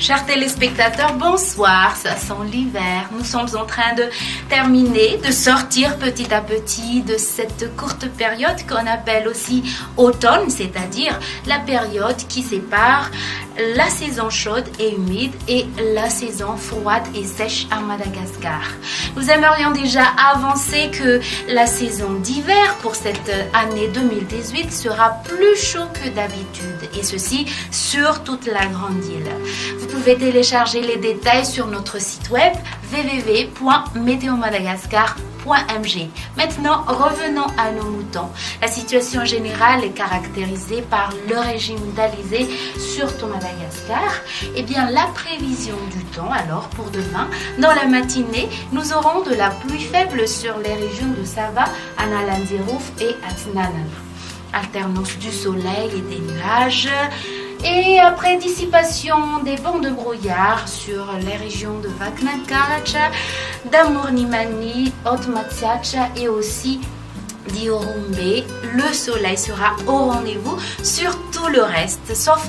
Chers téléspectateurs, bonsoir, ça sent l'hiver. Nous sommes en train de terminer, de sortir petit à petit de cette courte période qu'on appelle aussi automne, c'est-à-dire la période qui sépare la saison chaude et humide et la saison froide et sèche à Madagascar. Nous aimerions déjà avancer que la saison d'hiver pour cette année 2018 sera plus chaud que d'habitude et ceci sur toute la grande île. Vous pouvez télécharger les détails sur notre site web www.meteomadagascar.mg. Maintenant, revenons à nos moutons. La situation générale est caractérisée par le régime d'Alizé sur tout Madagascar. Et bien, la prévision du temps, alors pour demain, dans la matinée, nous aurons de la pluie faible sur les régions de Sava, Analandirouf et Atinanan. Alternance du soleil et des nuages. Et après dissipation des bancs de brouillard sur les régions de Vaknakaracha, d'Amurnimani, Otmatsiacha et aussi d'Iorumbe, le soleil sera au rendez-vous sur tout le reste, sauf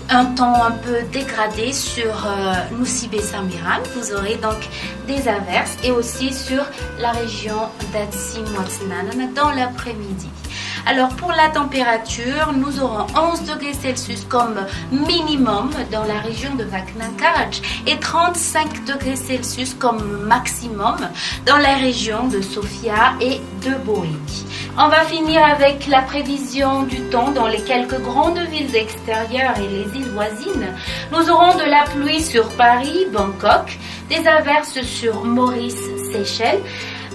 un temps un peu dégradé sur Nusibe Samiran. Vous aurez donc des averses et aussi sur la région d'Atsi-Motsinanan dans l'après-midi. Alors pour la température, nous aurons 11 degrés Celsius comme minimum dans la région de Vaknakaracha et 35 degrés Celsius comme maximum dans la région de Sofia et de Boïk. On va finir avec la prévision du temps dans les quelques grandes villes extérieures et les îles voisines. Nous aurons de la pluie sur Paris, Bangkok, des averses sur Maurice, Seychelles,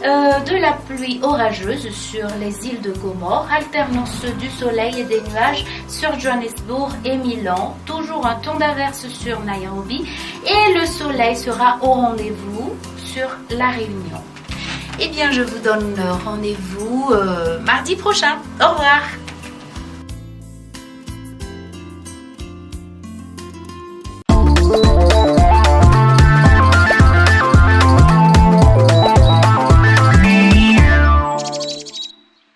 de la pluie orageuse sur les îles de Comores, alternance du soleil et des nuages sur Johannesburg et Milan, toujours un temps d'averse sur Nairobi et le soleil sera au rendez-vous sur La Réunion. Eh bien, je vous donne rendez-vous mardi prochain. Au revoir.